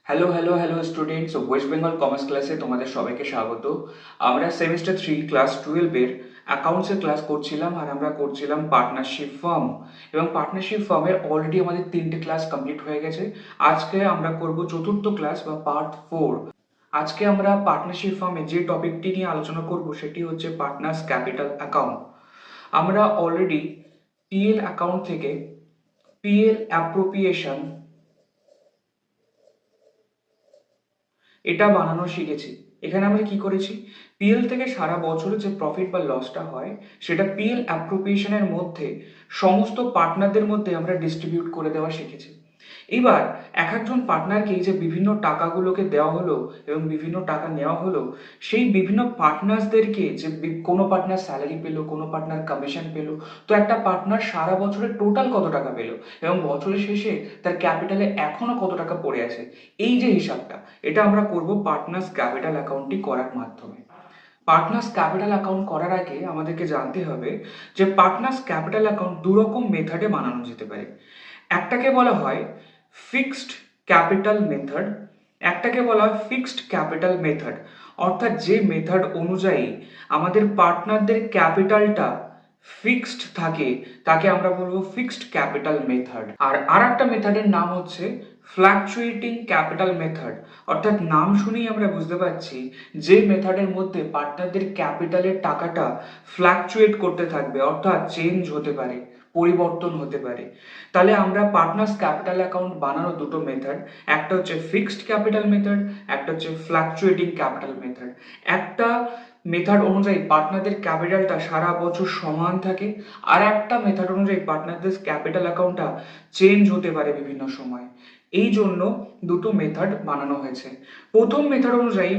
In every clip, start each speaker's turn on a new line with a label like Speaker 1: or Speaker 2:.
Speaker 1: Hello students, West Bengal commerce ক্লাসে তোমাদের সবাইকে স্বাগত। আমরা সেমিস্টার 3 ক্লাস 12 এর অ্যাকাউন্টসের ক্লাস করছিলাম, আর আমরা করছিলাম পার্টনারশিপ ফার্ম। এবং পার্টনারশিপ ফার্মের অলরেডি আমাদের 3টে ক্লাস কমপ্লিট হয়ে গেছে। আজকে আমরা করব চতুর্থ ক্লাস বা পার্ট 4। আজকে আমরা পার্টনারশিপ ফার্মে যে টপিকটি নিয়ে আলোচনা করব সেটি হচ্ছে পার্টনার্স ক্যাপিটাল অ্যাকাউন্ট। আমরা অলরেডি পিএল অ্যাকাউন্ট থেকে পিএল অ্যাপ্রোপ্রিয়েশন এটা বানানো শিখেছি। এখানে আমরা কি করেছি, পিএল থেকে সারা বছরে যে প্রফিট বা লসটা হয় সেটা পিএল অ্যাপ্রোপ্রিয়েশনের মধ্যে সমস্ত পার্টনারদের মধ্যে আমরা ডিস্ট্রিবিউট করে দেওয়া শিখেছি। এবার এক একজন পার্টনারকে এই যে বিভিন্ন টাকাগুলোকে দেওয়া হলো এবং বিভিন্ন টাকা নেওয়া হলো, সেই বিভিন্ন পার্টনার্সদেরকে যে কোনো পার্টনার স্যালারি পেলো, কোনো পার্টনার কমিশন পেলো, তো একটা পার্টনার সারা বছরে টোটাল কত টাকা পেলো এবং বছরের শেষে তার ক্যাপিটালে এখনো কত টাকা পড়ে আছে, এই যে হিসাবটা, এটা আমরা করব পার্টনার্স ক্যাপিটাল অ্যাকাউন্টটি করার মাধ্যমে। পার্টনার্স ক্যাপিটাল অ্যাকাউন্ট করার আগে আমাদেরকে জানতে হবে যে পার্টনার্স ক্যাপিটাল অ্যাকাউন্ট দুরকম মেথডে বানানো যেতে পারে। একটাকে বলা হয় ফিক্সড ক্যাপিটাল মেথড, একটাকে বলা হয় ফিক্সড ক্যাপিটাল মেথড। অর্থাৎ যে মেথড অনুযায়ী আমাদের পার্টনারদের ক্যাপিটালটা ফিক্সড থাকে তাকে আমরা বলবো ফিক্সড ক্যাপিটাল মেথড। আর একটা মেথডের নাম হচ্ছে ফ্ল্যাকচুয়েটিং ক্যাপিটাল মেথড। অর্থাৎ নাম শুনেই আমরা বুঝতে পারছি যে মেথডের মধ্যে পার্টনারদের ক্যাপিটালের টাকাটা ফ্ল্যাকচুয়েট করতে থাকবে, অর্থাৎ চেঞ্জ হতে পারে, পরিবর্তন হতে পারে। তাহলে আমরা পার্টনার্স ক্যাপিটাল অ্যাকাউন্ট বানানোর দুটো মেথড, একটা হচ্ছে ফিক্সড ক্যাপিটাল মেথড, একটা হচ্ছে ফ্ল্যাকচুয়েটিং ক্যাপিটাল মেথড। একটা মেথড অনুযায়ী পার্টনারদের ক্যাপিটালটা সারা বছর সমান থাকে, আর একটা মেথড অনুযায়ী পার্টনারদের ক্যাপিটাল অ্যাকাউন্টটা চেঞ্জ হতে পারে বিভিন্ন সময়। এই জন্য দুটো মেথড বানানো হয়েছে। প্রথম মেথড অনুযায়ী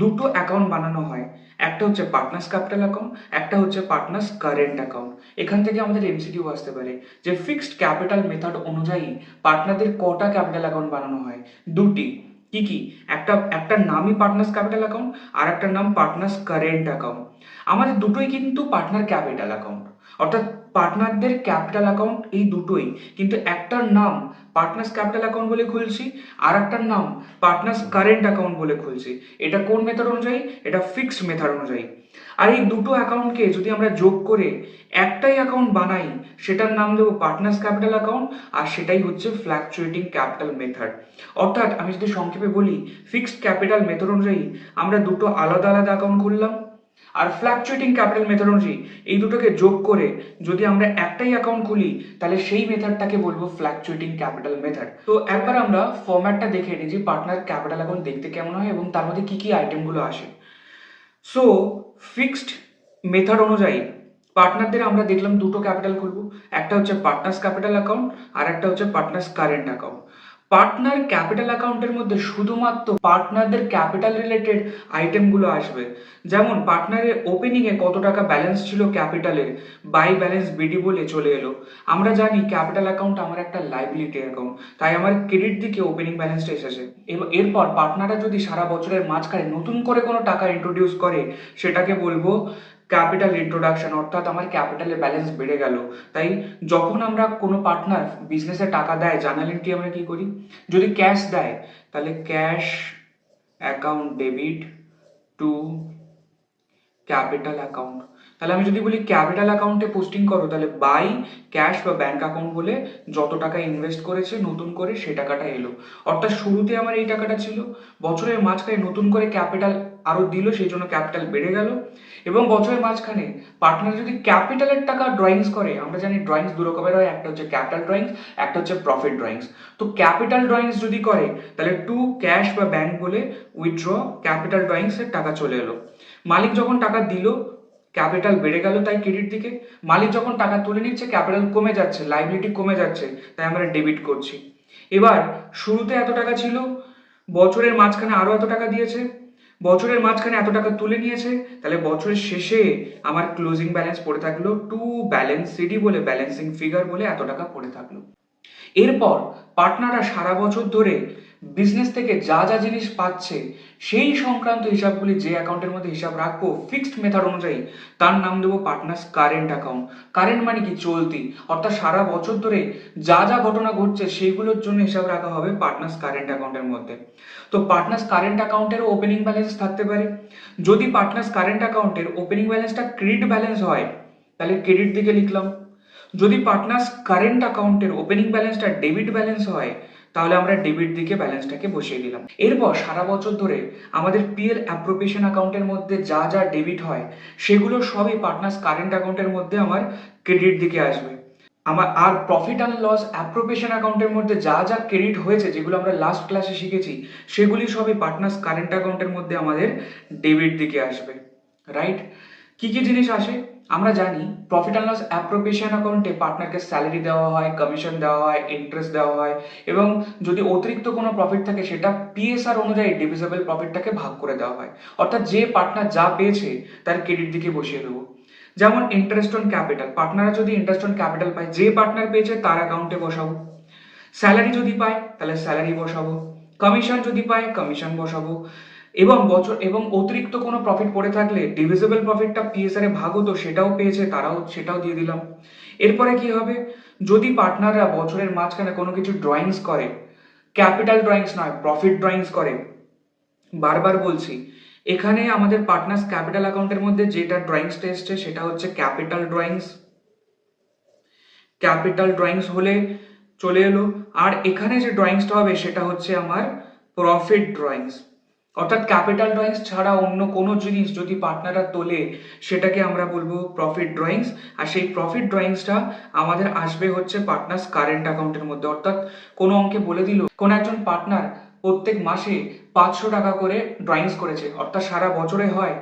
Speaker 1: দুটো অ্যাকাউন্ট বানানো হয়, একটা হচ্ছে পার্টনার্স ক্যাপিটাল অ্যাকাউন্ট, একটা হচ্ছে পার্টনার্স কারেন্ট অ্যাকাউন্ট। এখান থেকে আমাদের এমসিকিউ আসতে পারে যে ফিক্সড ক্যাপিটাল মেথড অনুযায়ী পার্টনারদের কটা ক্যাপিটাল অ্যাকাউন্ট বানানো হয়? দুটি। কি কি? একটা একটার নামই পার্টনার্স ক্যাপিটাল অ্যাকাউন্ট, আর একটার নাম পার্টনার্স কারেন্ট অ্যাকাউন্ট। আমাদের দুটোই কিন্তু পার্টনার ক্যাপিটাল অ্যাকাউন্ট, অর্থাৎ পার্টনারদের ক্যাপিটাল অ্যাকাউন্ট এই দুটোই, কিন্তু একটার নাম পার্টনার্স ক্যাপিটাল অ্যাকাউন্ট বলে খুলছি, আর একটার নাম পার্টনার্স কারেন্ট অ্যাকাউন্ট বলে খুলছি। এটা কোন মেথড অনুযায়ী? এটা ফিক্সড মেথড অনুযায়ী। আর এই দুটো অ্যাকাউন্টকে যদি আমরা যোগ করে একটাই অ্যাকাউন্ট বানাই, সেটার নাম দেবো পার্টনার্স ক্যাপিটাল অ্যাকাউন্ট, আর সেটাই হচ্ছে ফ্ল্যাকচুয়েটিং ক্যাপিটাল মেথড। অর্থাৎ আমি যদি সংক্ষেপে বলি, ফিক্সড ক্যাপিটাল মেথড অনুযায়ী আমরা দুটো আলাদা আলাদা অ্যাকাউন্ট খুললাম, আর ফ্ল্যাকচুয়েটিং ক্যাপিটাল মেথড অনুযায়ী এই দুটোকে যোগ করে যদি আমরা একটাই অ্যাকাউন্ট খুলি, তাহলে সেই মেথডটাকে বলবো ফ্ল্যাকচুয়েটিং ক্যাপিটাল মেথড। তো একবার আমরা ফরম্যাটটা দেখে নিই যে পার্টনার ক্যাপিটাল অ্যাকাউন্ট দেখতে কেমন হয় এবং তার মধ্যে কি কি আইটেমগুলো আসে। সো ফিক্সড মেথড অনুযায়ী পার্টনারদের আমরা দেখলাম দুটো ক্যাপিটাল খুলবো, একটা হচ্ছে পার্টনার্স ক্যাপিটাল অ্যাকাউন্ট আর একটা হচ্ছে partners current account. Partner capital অ্যাকাউন্টের মধ্যে শুধুমাত্র পার্টনারদের ক্যাপিটাল রিলেটেড আইটেমগুলো আসবে। যেমন পার্টনারের ওপেনিংয়ে কত টাকা ব্যালেন্স ছিল ক্যাপিটালের, বাই ব্যালেন্স বিডি বলে চলে এলো। আমরা জানি ক্যাপিটাল অ্যাকাউন্ট আমার একটা লাইবিলিটি অ্যাকাউন্ট, তাই আমার ক্রেডিট দিকে ওপেনিং ব্যালেন্সটা এসেছে। এরপর পার্টনাররা যদি সারা বছরের মাঝখানে নতুন করে কোনো টাকা ইন্ট্রোডিউস করে, সেটাকে বলবো ক্যাপিটাল ইন্ট্রোডাকশন, অর্থাৎ আমার ক্যাপিটালের ব্যালেন্স বেড়ে গেল। তাই যখন আমরা কোনো পার্টনার বিজনেসে টাকা দেয়, জার্নাল এন্ট্রি আমরা কি করি? যদি ক্যাশ দেয় তাহলে cash account debit two capital account. তাহলে আমি যদি বলি ক্যাপিটাল অ্যাকাউন্টে পোস্টিং করো, তাহলে বাই ক্যাশ বা ব্যাংক অ্যাকাউন্ট বলে যত টাকা ইনভেস্ট করেছে নতুন করে সে টাকাটা এলো। অর্থাৎ শুরুতে আমার এই টাকাটা ছিল, বছরের মাঝখানে নতুন করে ক্যাপিটাল আরো দিল, সেই জন্য ক্যাপিটাল বেড়ে গেল। এবং বছরের মাঝখানে পার্টনার যদি ক্যাপিটালের টাকা ড্রয়িংস করে, আমরা জানি ড্রয়িংস দু রকমের হয়, একটা হচ্ছে ক্যাপিটাল ড্রয়িংস, একটা হচ্ছে প্রফিট ড্রয়িংস। তো ক্যাপিটাল ড্রয়িংস যদি করে তাহলে টু ক্যাশ বা ব্যাংক বলে উইথড্র ক্যাপিটাল ড্রয়িংসের টাকা চলে এলো। মালিক যখন টাকা দিল ক্যাপিটাল বেড়ে গেল, তাই ক্রেডিট দিকে। মালিক যখন টাকা তুলে নিচ্ছে ক্যাপিটাল কমে যাচ্ছে, লাইবিলিটি কমে যাচ্ছে, তাই আমরা ডেবিট করছি। এবার শুরুতে এত টাকা ছিল, বছরের মাঝখানে আরো এত টাকা দিয়েছে, বছরের মাঝখানে এত টাকা তুলে নিয়েছে, তাহলে বছরের শেষে আমার ক্লোজিং ব্যালেন্স পড়ে থাকলো টু ব্যালেন্স সিডি বলে, ব্যালেন্সিং ফিগার বলে এত টাকা পড়ে থাকলো। এরপর পার্টনাররা সারা বছর ধরে বিজনেস থেকে যা যা জিনিস পাচ্ছে সেই সংক্রান্ত হিসাবগুলি যে অ্যাকাউন্টের মধ্যে হিসাব রাখবো ফিক্সড মেথড অনুযায়ী, তার নাম দেবো পার্টনার্স কারেন্ট অ্যাকাউন্ট। কারেন্ট মানে কি? চলতি, অর্থাৎ সারা বছর ধরে যা যা ঘটনা ঘটছে সেইগুলোর জন্য হিসাব রাখা হবে পার্টনার্স কারেন্ট অ্যাকাউন্টের মধ্যে। তো পার্টনার্স কারেন্ট অ্যাকাউন্টেরও ওপেনিং ব্যালেন্স থাকতে পারে। যদি পার্টনার্স কারেন্ট অ্যাকাউন্টের ওপেনিং ব্যালেন্সটা ক্রেডিট ব্যালেন্স হয় তাহলে ক্রেডিট দিকে লিখলাম। যদি পার্টনার্স কারেন্ট অ্যাকাউন্টের ওপেনিং ব্যালেন্সটা ডেবিট ব্যালেন্স হয় তাহলে আমরা ডেবিট দিকে ব্যালেন্সটাকে বসিয়ে দিলাম। এরপর সারা বছর ধরে আমাদের পিএল অ্যাপ্রোপ্রিয়েশন অ্যাকাউন্টের মধ্যে যা যা ডেবিট হয় সেগুলো সবই পার্টনার্স কারেন্ট অ্যাকাউন্টের মধ্যে আমার ক্রেডিট দিকে আসবে। আমার আর প্রফিট অ্যান্ড লস অ্যাপ্রোপ্রিয়েশন অ্যাকাউন্টের মধ্যে যা যা ক্রেডিট হয়েছে, যেগুলো আমরা লাস্ট ক্লাসে শিখেছি, সেগুলি সবই পার্টনার্স কারেন্ট অ্যাকাউন্টের মধ্যে আমাদের ডেবিট দিকে আসবে। রাইট? কি কি জিনিস আসে আমরা জানি। প্রফিট অ্যান্ড লস অ্যাপ্রোপ্রিয়েশন অ্যাকাউন্টে পার্টনারকে স্যালারি দেওয়া হয়, কমিশন দেওয়া হয়, ইন্টারেস্ট দেওয়া হয়, এবং যদি অতিরিক্ত কোনো প্রফিট থাকে সেটা পিএসআর অনুযায়ী ডিভিজিবল প্রফিটটাকে ভাগ করে দেওয়া হয়। অর্থাৎ যে পার্টনার যা পেয়েছে তার ক্রেডিট দিকে বসিয়ে দেবো। যেমন ইন্টারেস্ট অন ক্যাপিটাল, পার্টনাররা যদি ইন্টারেস্ট অন ক্যাপিটাল পায়, যে পার্টনার পেয়েছে তার অ্যাকাউন্টে বসাবো। স্যালারি যদি পায় তাহলে স্যালারি বসাবো। কমিশন যদি পায় কমিশন বসাবো। এবং অতিরিক্ত কোনো প্রফিট পড়ে থাকলে ডিভিজিবল প্রফিটটা পিএসআর এ ভাগ হতো, সেটাও পেয়েছে সেটাও দিয়ে দিলাম। এরপরে কি হবে? যদি পার্টনাররা বছরের মাঝখানে কোনো কিছু ড্রয়িংস করে, ক্যাপিটাল ড্রয়িংস নয়, প্রফিট ড্রয়িংস করে, বারবার বলছি, এখানে আমাদের পার্টনার্স ক্যাপিটাল অ্যাকাউন্টের মধ্যে যেটা ড্রয়িংসটা এসছে সেটা হচ্ছে ক্যাপিটাল ড্রয়িংস। ক্যাপিটাল ড্রয়িংস হলে চলে এলো। আর এখানে যে ড্রয়িংসটা হবে সেটা হচ্ছে আমার প্রফিট ড্রয়িংস। অর্থাৎ ক্যাপিটাল ড্রয়িংস ছাড়া অন্য কোনো জিনিস যদি পার্টনাররা তোলে সেটাকে আমরা বলবো প্রফিট ড্রয়িংস। আর সেই প্রফিট ড্রয়িংসটা আমাদের আসবে হচ্ছে পার্টনার্স কারেন্ট অ্যাকাউন্টের মধ্যে। অর্থাৎ কোনো অঙ্কে বলে দিল কোন একজন পার্টনার প্রত্যেক মাসে 500 টাকা করে ড্রয়িংস করেছে, অর্থাৎ সারা বছরে হয়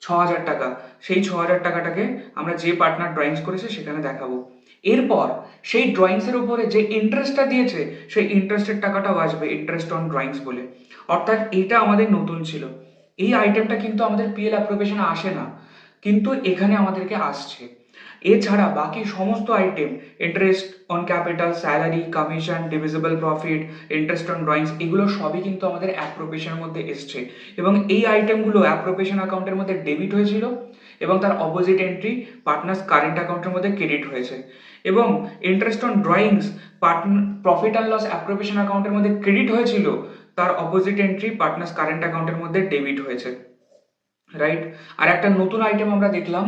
Speaker 1: 6,000 টাকা। সেই 6,000 টাকাটাকে আমরা যে পার্টনার ড্রয়িংস করেছে সেখানে দেখাবো। এরপর সেই ড্রয়িংসের উপরে যে ইন্টারেস্টটা দিয়েছে সেই ইন্টারেস্টের টাকাটাও আসবে ইন্টারেস্ট অন ড্রয়িংস বলে। অর্থাৎ এটা আমাদের নতুন ছিল। এই আইটেমটা কিন্তু আমাদের পিএল অ্যাপ্রোভেশনে আসে না, কিন্তু এখানে আমাদেরকে আসছে। এছাড়া বাকি সমস্ত item, interest on capital, salary, commission, divisible profit, interest on drawings, এগুলো সবই কিন্তু আমাদের অ্যাপ্রোপ্রিয়েশনের মধ্যে এসছে। এবং এই আইটেমগুলো অ্যাপ্রোপ্রিয়েশন অ্যাকাউন্টের মধ্যে ডেবিট হয়েছিল এবং তার অপোজিট এন্ট্রি পার্টনার্স কারেন্ট অ্যাকাউন্টের মধ্যে ক্রেডিট হয়েছে। এবং interest on drawings profit and loss appropriation অ্যাকাউন্টের মধ্যে ক্রেডিট হয়েছিল, তার অপোজিট এন্ট্রি পার্টনার্স কারেন্ট অ্যাকাউন্টের মধ্যে ডেবিট হয়েছে। রাইট? আর একটা নতুন আইটেম আমরা দেখলাম,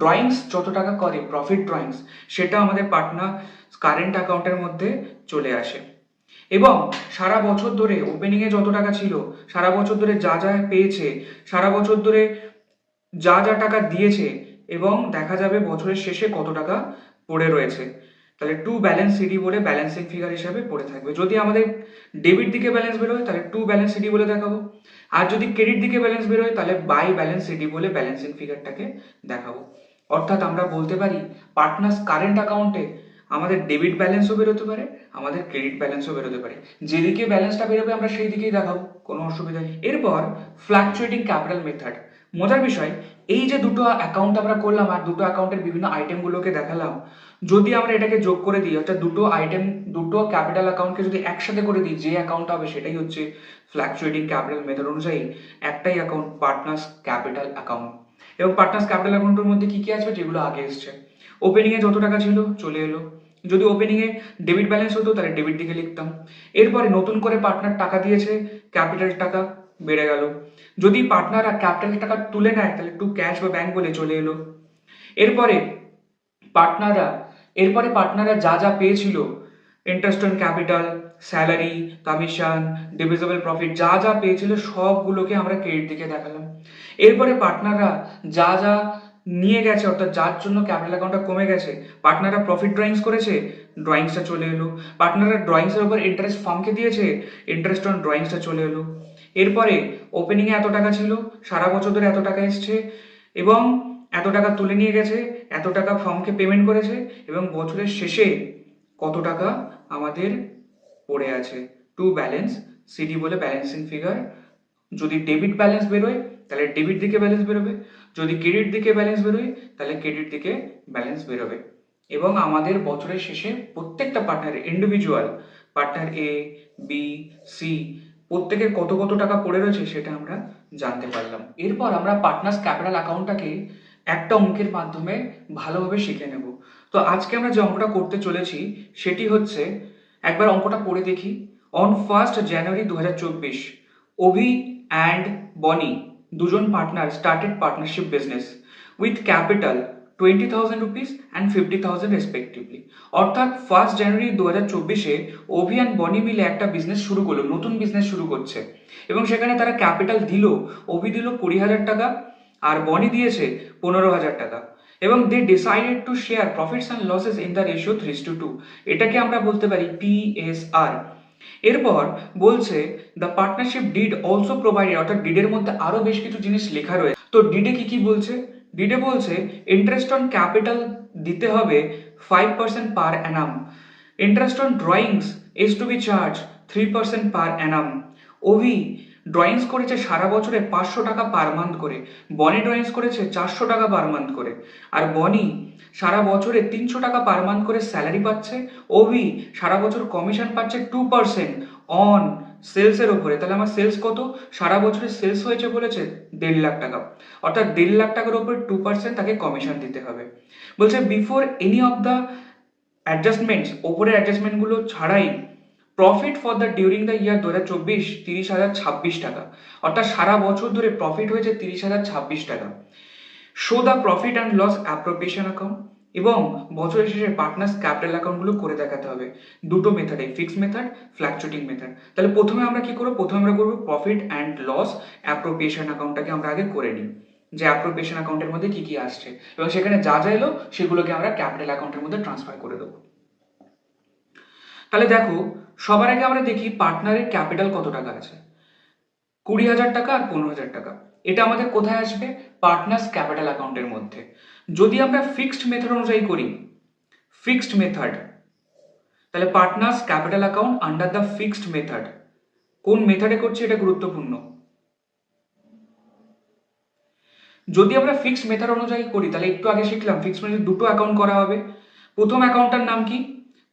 Speaker 1: ড্রয়িংস যত টাকা করে প্রফিট ড্রয়িংস, সেটা আমাদের পার্টনার কারেন্ট অ্যাকাউন্টের মধ্যে চলে আসে। এবং সারা বছর ধরে ওপেনিংয়ে যত টাকা ছিল, সারা বছর ধরে যা যা পেয়েছে, সারা বছর ধরে যা যা টাকা দিয়েছে, এবং দেখা যাবে বছরের শেষে কত টাকা পড়ে রয়েছে। তাহলে টু ব্যালেন্স সিডি বলে ব্যালেন্সিং ফিগার হিসাবে পড়ে থাকবে। যদি আমাদের ডেবিট দিকে ব্যালেন্স বেরোয় তাহলে টু ব্যালেন্স সিডি বলে দেখাবো। আর যদি ক্রেডিট দিকে ব্যালেন্স বেরোয় তাহলে বাই ব্যালেন্স সিডি বলে ব্যালেন্সিং ফিগারটাকে দেখাবো। অর্থাৎ আমরা বলতে পারি পার্টনার্স কারেন্ট অ্যাকাউন্টে আমাদের ডেবিট ব্যালেন্সও বেরোতে পারে, আমাদের ক্রেডিট ব্যালেন্সও বেরোতে পারে। যেদিকে ব্যালেন্সটা বেরোবে আমরা সেই দিকেই দেখাবো, কোনো অসুবিধা নেই। এরপর ফ্ল্যাকচুয়েটিং ক্যাপিটাল মেথড। মজার বিষয়, এই যে দুটো অ্যাকাউন্ট আমরা করলাম আর দুটো অ্যাকাউন্টের বিভিন্ন আইটেমগুলোকে দেখালাম, যদি আমরা এটাকে যোগ করে দিই, অর্থাৎ দুটো ক্যাপিটাল অ্যাকাউন্টকে যদি একসাথে করে দিই, যে অ্যাকাউন্ট হবে সেটাই হচ্ছে ফ্ল্যাকচুয়েটিং ক্যাপিটাল মেথড অনুযায়ী একটাই অ্যাকাউন্ট, পার্টনার্স ক্যাপিটাল অ্যাকাউন্ট। এবং পার্টনার্স ক্যাপিটাল অ্যাকাউন্টের মধ্যে কি কি আসবে? যেগুলো আগে এসছে। ওপেনিংয়ে যত টাকা ছিল চলে এলো। যদি ওপেনিংয়ে ডেবিট ব্যালেন্স হতো তাহলে ডেবিট দিকে লিখতাম। এরপরে নতুন করে পার্টনার টাকা দিয়েছে, ক্যাপিটাল টাকা বেড়ে গেল। যদি পার্টনাররা ক্যাপিটাল টাকা তুলে নেয় তাহলে টু ক্যাশ বা ব্যাংক বলে চলে এলো। এরপরে পার্টনাররা যা যা পেয়েছিল, interest on capital, salary, commission, divisible profit, যা যা পেয়েছিল সবগুলোকে আমরা ক্রেডিট দিকে দেখালাম। এরপরে পার্টনাররা যা যা নিয়ে গেছে, অর্থাৎ যার জন্য ক্যাপিটাল অ্যাকাউন্টটা কমে গেছে, পার্টনাররা প্রফিট ড্রয়িংস করেছে, ড্রয়িংসটা চলে এলো। পার্টনাররা ড্রয়িংসের উপর ইন্টারেস্ট ফার্মকে দিয়েছে, ইন্টারেস্ট অন ড্রয়িংসটা চলে এলো। এরপরে ওপেনিংয়ে এত টাকা ছিল, সারা বছর ধরে এত টাকা এসছে, এবং এত টাকা তুলে নিয়ে গেছে, এত টাকা ফার্মকে পেমেন্ট করেছে, এবং বছরের শেষে কত টাকা আমাদের পড়ে আছে, টু ব্যালেন্স সিডি বলে ব্যালেন্সিং ফিগার। যদি ডেবিট ব্যালেন্স বেরোয় তাহলে ডেবিট দিকে ব্যালেন্স বেরোবে, যদি ক্রেডিট দিকে ব্যালেন্স বেরোয় তাহলে ক্রেডিট দিকে ব্যালেন্স বেরোবে। এবং আমাদের বছরের শেষে প্রত্যেকটা পার্টনার ইন্ডিভিজুয়াল, পার্টনার এ, বি, সি প্রত্যেকের কত কত টাকা পড়ে রয়েছে সেটা আমরা জানতে পারলাম। এরপর আমরা পার্টনার্স ক্যাপিটাল অ্যাকাউন্টটাকে একটা অঙ্কের মাধ্যমে ভালোভাবে শিখে নেব। তো আজকে আমরা যে অঙ্কটা করতে চলেছি সেটি হচ্ছে, একবার অঙ্কটা পড়ে দেখি। On 1st January 2024 Abhi and বনি দুজন partner started partnership business with capital 20,000 rupees and 50,000 respectively. অর্থাৎ 1st জানুয়ারি 2024 অভি অ্যান্ড বনি মিলে একটা বিজনেস শুরু করলো, নতুন বিজনেস শুরু করছে, এবং সেখানে তারা ক্যাপিটাল দিল। অভি দিল 20,000 টাকা আর বনি দিয়েছে 15,000 টাকা, এবং they decided to share profits and losses in the ratio 3:2। এটাকে আমরা বলতে পারি PSR। এরপর বলছে the partnership deed also provided, অর্থাৎ ডিডের মধ্যে আরো বেশ কিছু জিনিস লেখা রয়েছে। তো ডিডে কি কি বলছে? ডিডে বলছে ইন্টারেস্ট অন ক্যাপিটাল দিতে হবে 5% per annum. Interest on drawings is to be charge 3% per annum. ওভি ড্রয়িংস করেছে সারা বছরে 500 টাকা পার মান্থ করে, বনি ড্রয়িংস করেছে 400 টাকা পার মান্থ করে, আর বনি সারা বছরে 300 টাকা পার মান্থ করে স্যালারি পাচ্ছে, ওভি সারা বছর কমিশন পাচ্ছে 2% অন সেলসের ওপরে। তাহলে আমার সেলস কত? সারা বছরে সেলস হয়েছে বলেছে 1.5 লাখ টাকা, অর্থাৎ 1.5 লাখ টাকার উপরে 2% তাকে কমিশন দিতে হবে। বলছে বিফোর এনি অফ দ্য অ্যাডজাস্টমেন্টস, ওপরের অ্যাডজাস্টমেন্টগুলো ছাড়াই profit for the during the year 2024 30,026 টাকা, অর্থাৎ সারা বছর ধরে প্রফিট হয়েছে 30,026 টাকা। Show the profit and loss appropriation account, এবং বছরের শেষে পার্টনার্স ক্যাপিটাল অ্যাকাউন্টগুলো করে দেখাতে হবে। দুটো মেথডে, ফিক্সড মেথড, ফ্ল্যাকচুয়েটিং মেথড। তাহলে প্রথমে আমরা কি করবো? প্রথমে আমরা করবো প্রফিট অ্যান্ড লস অ্যাপ্রোপ্রিয়েশন অ্যাকাউন্টটাকে আমরা আগে করে নিই, যে অ্যাপ্রোপ্রিয়েশন অ্যাকাউন্টের মধ্যে কি কি আসছে, এবং সেখানে যা যা এলো সেগুলোকে আমরা ক্যাপিটাল অ্যাকাউন্টের মধ্যে ট্রান্সফার করে দেবো। তাহলে দেখো, সবার আগে আমরা দেখি পার্টনারের ক্যাপিটাল কত টাকা আছে। 20,000 টাকা আর 15,000 টাকা। এটা আমাদের কোথায় আসবে? পার্টনার্স ক্যাপিটাল অ্যাকাউন্টের মধ্যে। যদি আমরা ফিক্সড মেথড অনুযায়ী করি, ফিক্সড মেথড, তাহলে partners capital account under the fixed method. কোন মেথডে করছি এটা গুরুত্বপূর্ণ। যদি আমরা ফিক্সড মেথড অনুযায়ী করি, তাহলে একটু আগে শিখলাম ফিক্সড মেথডে দুটো অ্যাকাউন্ট করা হবে। প্রথম অ্যাকাউন্টটার নাম কি?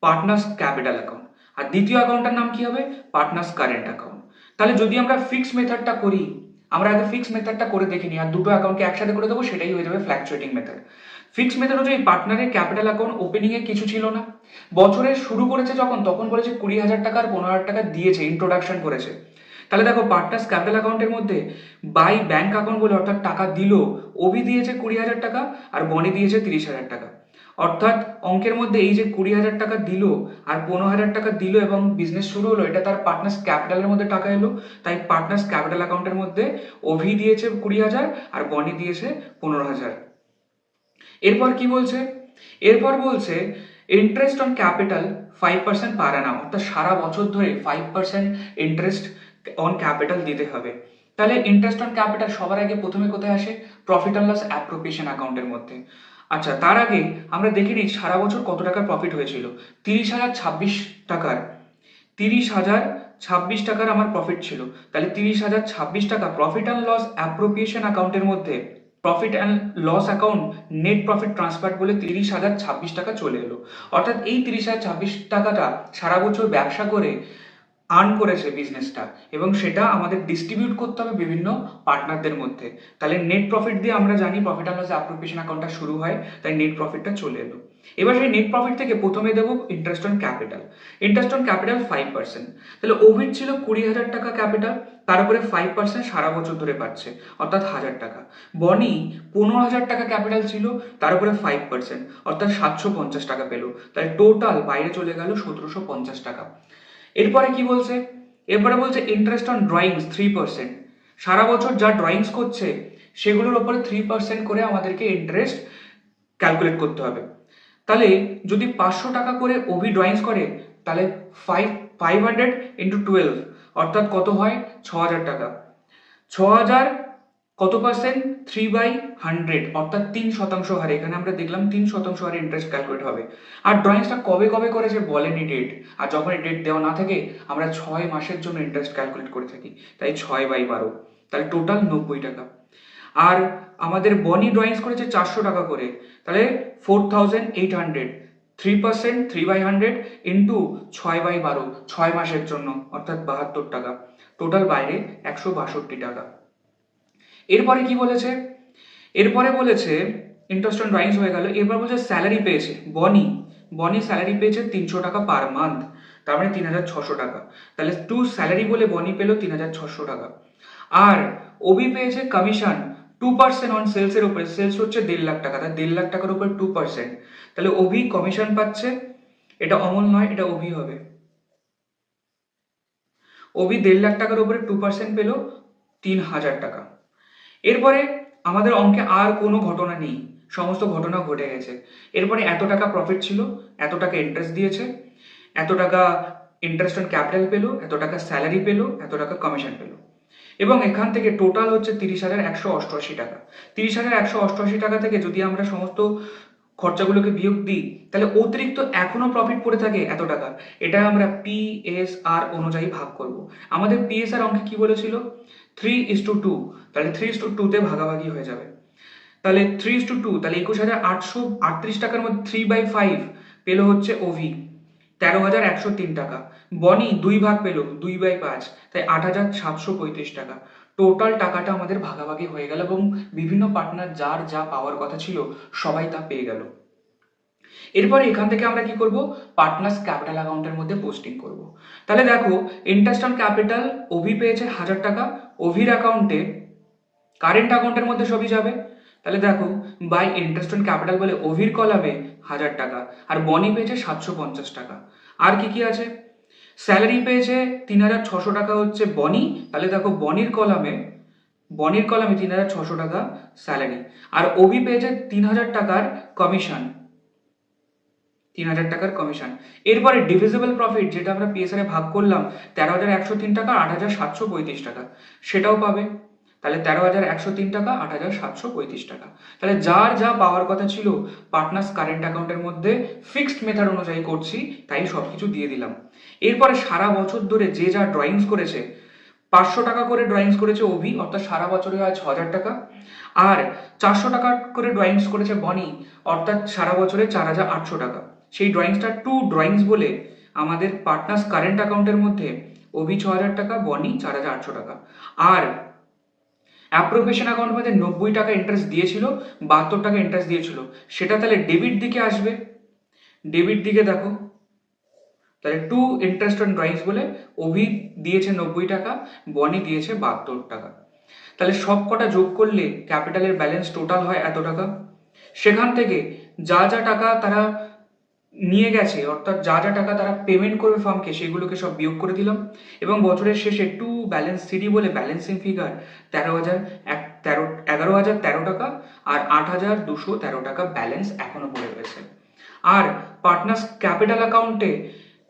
Speaker 1: Partners capital account. আর দ্বিতীয় অ্যাকাউন্টটার নাম কি হবে? Partners current account. তাহলে যদি আমরা ফিক্সড মেথডটা করি, আমরা আগে ফিক্সড মেথডটা করে দেখিনি, আর দুটো অ্যাকাউন্টকে একসাথে করে দেবো, সেটাই হয়ে যাবে ফ্ল্যাকচুয়েটিং মেথড। ফিক্সড মেথড অনুযায়ী পার্টনারের ক্যাপিটাল অ্যাকাউন্ট ওপেনিং এ কিছু ছিল না, বছরে শুরু করেছে যখন, তখন বলেছে 20,000 টাকা আর 15,000 টাকা দিয়েছে, ইন্ট্রোডাকশন করেছে। তাহলে দেখো, পার্টনার্স ক্যাপিটাল অ্যাকাউন্টের মধ্যে বাই ব্যাংক অ্যাকাউন্ট বলে, অর্থাৎ টাকা দিল, ওবি দিয়েছে 20,000 টাকা আর বনি দিয়েছে 30,000 টাকা। অর্থাৎ অঙ্কের মধ্যে এই যে 20,000 টাকা দিল আর 15,000 টাকা দিল এবং বিজনেস শুরু হলো, এটা তার পার্টনার্স ক্যাপিটালের মধ্যে টাকা এলো। তাই পার্টনার্স ক্যাপিটাল অ্যাকাউন্টের মধ্যে ওভি দিয়েছে 20,000 আর বনি দিয়েছে 15,000। এরপর কি বলছে? এরপর বলছে interest on capital 5% per Anam, অর্থাৎ সারা বছর ধরে 5% ইন্টারেস্ট অন ক্যাপিটাল দিতে হবে। তাহলে ইন্টারেস্ট অন ক্যাপিটাল সবার আগে প্রথমে কোথায় আসে? প্রফিট অ্যান্ড লস অ্যাপ্রোপ্রিয়েশন অ্যাকাউন্টের মধ্যে। আচ্ছা, তার আগে আমরা দেখে নিই সারা বছর কত টাকার প্রফিট হয়েছিল। 30,026 টাকার, 30,026 টাকার আমার প্রফিট ছিল। তাহলে 30,026 টাকা প্রফিট অ্যান্ড লস অ্যাপ্রোপ্রিয়েশন অ্যাকাউন্টের মধ্যে, profit and loss account net profit transfer বলে 30,026 টাকা চলে এলো। অর্থাৎ এই 30,026 টাকাটা সারা বছর ব্যবসা করে আর্ন করেছে বিজনেসটা, এবং সেটা আমাদের ডিস্ট্রিবিউট করতে হবে বিভিন্ন পার্টনারদের মধ্যে। তাহলে নেট প্রফিট দিয়ে আমরা জানি প্রফিট অ্যান্ড লস অ্যাপ্রোপ্রিয়েশন অ্যাকাউন্টটা শুরু হয়, তাই নেট প্রফিটটা চলে এলো। এবার সেই নেট প্রফিট থেকে প্রথমে দেবো interest on capital. Interest on capital 5%। তাহলে ওভিড ছিল 20,000 টাকা ক্যাপিটাল, তার উপরে 5% সারা বছর ধরে পাচ্ছে, অর্থাৎ 1,000 টাকা। বনি 15,000 টাকা ক্যাপিটাল ছিল, তার উপরে 5%, অর্থাৎ 750 টাকা পেলো। তাহলে টোটাল বাইরে চলে গেল 1,750 টাকা। এরপরে কি বলছে? এরপরে বলছে ইন্টারেস্ট অন ড্রয়িংস 3%। সারা বছর যা ড্রয়িংস করছে সেগুলোর উপরে 3% করে আমাদেরকে ইন্টারেস্ট ক্যালকুলেট করতে হবে। তাহলে যদি 500 টাকা করে ওভি ড্রয়িংস করে, তাহলে 500 ইন্টু 12, অর্থাৎ কত হয়? 6,000 টাকা। 6,000 কত পার্সেন্ট? 3/100, অর্থাৎ 3% হারে। এখানে আমরা দেখলাম 3% হারে ইন্টারেস্ট ক্যালকুলেট হবে। আর ড্রয়িংসটা কবে কবে করেছে বলেনি ডেট, আর যখন ডেট দেওয়া না থাকে আমরা 6 মাসের জন্য ইন্টারেস্ট ক্যালকুলেট করে থাকি, তাই 6/12, তাহলে টোটাল 90 টাকা। আর আমাদের বনি ড্রয়িংস করেছে 400 টাকা করে, তাহলে 4,800, 3%, 3/100 ইন্টু 6/12, 6 মাসের জন্য, অর্থাৎ 72 টাকা। টোটাল বাইরে 162 টাকা। এরপরে কি বলেছে? এরপরে বলেছে ইন্টারেস্ট অন ড্রয়িংস হয়ে গেল। এরপর বলছে স্যালারি পেয়েছে বনি স্যালারি পেয়েছে 300 টাকা পার মান্থ, তার মানে 3600 টাকা। তাহলে টু স্যালারি বলে বনি পেলো 3600 টাকা। আর ওবি পেয়েছে কমিশন 2% অন সেলসের উপরে, সেলস হচ্ছে 1.5 লাখ টাকা, তাই 1.5 লাখ টাকার উপর 2%, তাহলে ওবি কমিশন পাচ্ছে। এটা অমল নয়, এটা ওবি হবে। ওবি 1.5 লাখ টাকার উপরে 2% পেলো, 3000 টাকা। এরপরে আমাদের অঙ্কে আর কোনো ঘটনা নেই, সমস্ত ঘটনা ঘটে গেছে। এরপরে এত টাকা প্রফিট ছিল, এত টাকা ইন্টারেস্ট দিয়েছে, এত টাকা ইন্টারেস্ট অন ক্যাপিটাল পেলো, এত টাকা স্যালারি পেলো, এত টাকা কমিশন পেলো, এবং এখান থেকে টোটাল হচ্ছে 30,188 টাকা। 30,188 টাকা থেকে যদি আমরা সমস্ত খরচাগুলোকে বিয়োগ দিই, তাহলে অতিরিক্ত এখনো প্রফিট পড়ে থাকে এত টাকা। এটা আমরা পিএসআর অনুযায়ী ভাগ করব। আমাদের পিএসআর অঙ্কে কি বলেছিল? 3:2, তাহলে 3:2 তে ভাগাভাগি হয়ে যাবে। তাহলে 3:2, তাহলে 21,838 টাকার মধ্যে 3/5 পেলো হচ্ছে ওভি, 13,103 টাকা। বনি 2 ভাগ পেলো, 2/5, তাই 8,735 টাকা। টোটাল টাকাটা আমাদের ভাগাভাগি হয়ে গেল এবং বিভিন্ন পার্টনার যার যা পাওয়ার কথা ছিল সবাই তা পেয়ে গেল। এরপরে এখান থেকে আমরা কি করব? পার্টনার্স ক্যাপিটাল অ্যাকাউন্টের মধ্যে পোস্টিং করব। তাহলে দেখো, ইন্টারেস্ট অন ক্যাপিটাল ওভি পেয়েছে 1000 টাকা, ওভির অ্যাকাউন্টে কারেন্ট অ্যাকাউন্টের মধ্যে সবই যাবে। তাহলে দেখো, বাই ইন্টারেস্ট অন ক্যাপিটাল বলে ওভির কলামে 1000 টাকা, আর বনি পেয়েছে 750 টাকা। আর কি কি আছে? স্যালারি পেয়েছে 3600 টাকা হচ্ছে বনি, তাহলে দেখো বনির কলামে 3600 টাকা স্যালারি, আর ওভি পেয়েছে 3000 টাকার কমিশন, 3000 টাকার কমিশন। এরপরে ডিভিজিবল প্রফিট, যেটা আমরা পিএসআর এ ভাগ করলাম 13,103 টাকা, 8,735 টাকা, সেটাও পাবে। তাহলে 13,103 টাকা, 8,735 টাকা। তাহলে যার যা পাওয়ার কথা ছিল পার্টনার্স কারেন্ট অ্যাকাউন্টের মধ্যে ফিক্সড মেথড অনুযায়ী করছি, তাই সবকিছু দিয়ে দিলাম। এরপরে সারা বছর ধরে যে যা ড্রয়িংস করেছে, 500 টাকা করে ড্রয়িংস করেছে ওভি, অর্থাৎ সারা বছরে হয় 6,000 টাকা, আর 400 টাকা করে ড্রয়িংস করেছে বনি, অর্থাৎ সারা বছরে 4,800 টাকা। সেই ড্রয়িংসটা টু ড্রয়িংস বলে আমাদের পার্টনার্স কারেন্ট অ্যাকাউন্টের মধ্যে ওভি 6,000 টাকা, বনি 4,800 টাকা। আর অ্যাপ্রোপ্রিয়েশন অ্যাকাউন্টের মধ্যে 90 টাকা ইন্টারেস্ট দিয়েছিল, 72 টাকা ইন্টারেস্ট দিয়েছিল, সেটা তাহলে ডেবিট দিকে আসবে। ডেবিট দিকে দেখো, তাহলে টু ইন্টারেস্ট অন ড্রয়িংস বলে ওভি দিয়েছে 90 টাকা, বনি দিয়েছে 72 টাকা। তাহলে সব কটা যোগ করলে ক্যাপিটালের ব্যালেন্স টোটাল হয় এত টাকা। সেখান থেকে যা যা টাকা তারা নিয়ে গেছে, অর্থাৎ যা যা টাকা তারা পেমেন্ট করবে ফার্মকে, সেগুলোকে সব বিয়োগ করে দিলাম, এবং বছরের শেষে টু ব্যালেন্স সিডি বলে ব্যালেন্সিং ফিগার 11,013 টাকা আর 8,213 টাকা ব্যালেন্স এখনো পড়ে রয়েছে। আর পার্টনার্স ক্যাপিটাল অ্যাকাউন্টে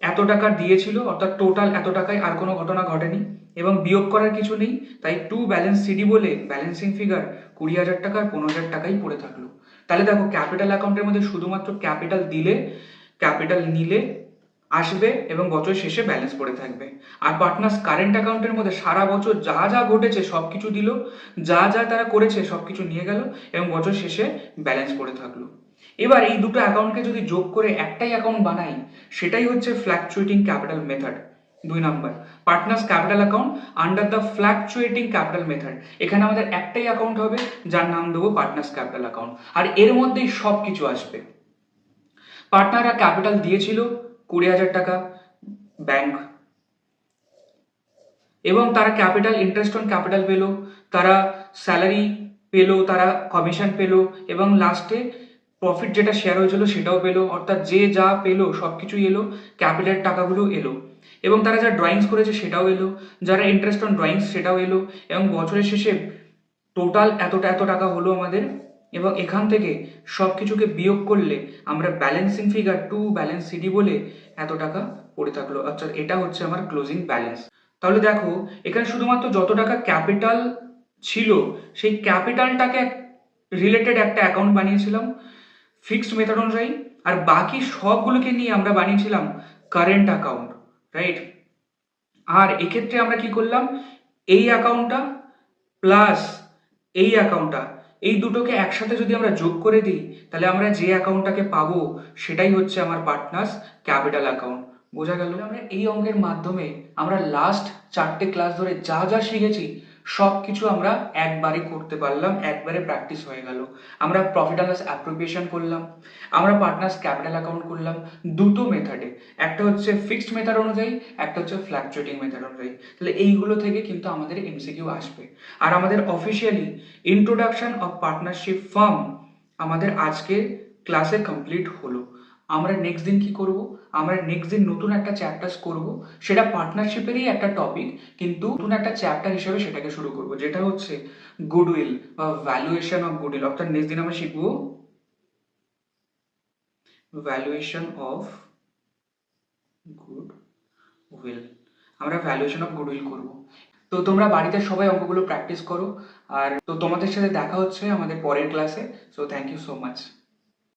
Speaker 1: এত টাকা দিয়েছিল, অর্থাৎ টোটাল এত টাকায় আর কোনো ঘটনা ঘটেনি এবং বিয়োগ করার কিছু নেই, তাই টু ব্যালেন্স সিডি বলে ব্যালেন্সিং ফিগার 20,000 টাকা আর 15,000 টাকাই পড়ে থাকলো। তাহলে দেখো, ক্যাপিটাল অ্যাকাউন্টের মধ্যে শুধুমাত্র ক্যাপিটাল দিলে, ক্যাপিটাল নিলে আসবে এবং বছর শেষে ব্যালেন্স পড়ে থাকবে। আর পার্টনার্স কারেন্ট অ্যাকাউন্টের মধ্যে সারা বছর যা যা ঘটেছে সব কিছু দিল, যা যা তারা করেছে সব কিছু নিয়ে গেল এবং বছর শেষে ব্যালেন্স পড়ে থাকলো। এবার এই দুটো অ্যাকাউন্টকে যদি যোগ করে একটাই অ্যাকাউন্ট বানাই, সেটাই হচ্ছে fluctuating capital method. 2 number, partners capital account under the fluctuating capital method. এখানে আমাদের একটাই অ্যাকাউন্ট হবে, যার নাম দেবো পার্টনার্স ক্যাপিটাল অ্যাকাউন্ট, আর এর মধ্যেই সব কিছু আসবে। পার্টনাররা ক্যাপিটাল দিয়েছিল 20,000 টাকা ব্যাংক, এবং তারা ক্যাপিটাল ইন্টারেস্ট অন ক্যাপিটাল পেলো, তারা স্যালারি পেলো, তারা কমিশন পেলো, এবং লাস্টে প্রফিট যেটা শেয়ার হয়েছিল সেটাও পেলো, অর্থাৎ যে যা পেলো সব কিছুই এলো, ক্যাপিটাল টাকাগুলো এলো, এবং তারা যা ড্রয়িংস করেছে সেটাও এলো, যারা ইন্টারেস্ট অন ড্রয়িংস সেটাও এলো, এবং বছরের শেষে টোটাল এত টাকা হলো আমাদের। এবং এখান থেকে সব কিছুকে বিয়োগ করলে আমরা balancing figure to balance CD বলে এত টাকা পড়ে থাকলো, অর্থাৎ এটা হচ্ছে আমার ক্লোজিং ব্যালেন্স। তাহলে দেখো, এখানে শুধুমাত্র যত টাকা ক্যাপিটাল ছিল সেই ক্যাপিটালটাকে রিলেটেড একটা অ্যাকাউন্ট বানিয়েছিলাম ফিক্সড মেথড অনুযায়ী, আর বাকি সবগুলোকে নিয়ে আমরা বানিয়েছিলাম কারেন্ট অ্যাকাউন্ট, রাইট? আর এক্ষেত্রে আমরা কি করলাম, এই অ্যাকাউন্টটা প্লাস এই অ্যাকাউন্টটা এই দুটোকে একসাথে যদি আমরা যোগ করে দিই তাহলে আমরা যে অ্যাকাউন্টটাকে পাবো সেটাই হচ্ছে আমার পার্টনার্স ক্যাপিটাল অ্যাকাউন্ট। বোঝা গেল? আমরা এই অঙ্কের মাধ্যমে আমরা লাস্ট 4টে ক্লাস ধরে যা যা শিখেছি সব কিছু আমরা একবারে করতে পারলাম, একবারে প্র্যাকটিস হয়ে গেল। আমরা প্রফিট অ্যান্ড লস অ্যাপ্রোপ্রিয়েশন করলাম, আমরা পার্টনার্স ক্যাপিটাল অ্যাকাউন্ট করলাম দুটো মেথডে, একটা হচ্ছে ফিক্সড মেথড অনুযায়ী, একটা হচ্ছে ফ্ল্যাকচুয়েটিং মেথড অনুযায়ী। তাহলে এইগুলো থেকে কিন্তু আমাদের এমসিকিউ আসবে। আর আমাদের officially introduction of partnership firm আমাদের আজকে ক্লাসে কমপ্লিট হলো। আমরা নেক্সট দিন কি করব? আমরা নেক্সট দিন নতুন একটা চ্যাপ্টার করব, সেটা পার্টনারশিপেরই একটা টপিক, কিন্তু নতুন একটা চ্যাপ্টার হিসেবে সেটাকে শুরু করব, যেটা হচ্ছে গুডউইল বা ভ্যালুয়েশন অফ গুডউইল। অর্থাৎ নেক্সট দিন আমরা শিখবো ভ্যালুয়েশন অফ গুডউইল। আমরা ভ্যালুয়েশন অফ গুডউইল করব। তো তোমরা বাড়িতে সবাই অঙ্কগুলো প্র্যাকটিস করো, আর তো তোমাদের সাথে দেখা হচ্ছে আমাদের পরের ক্লাসে। So thank you so much.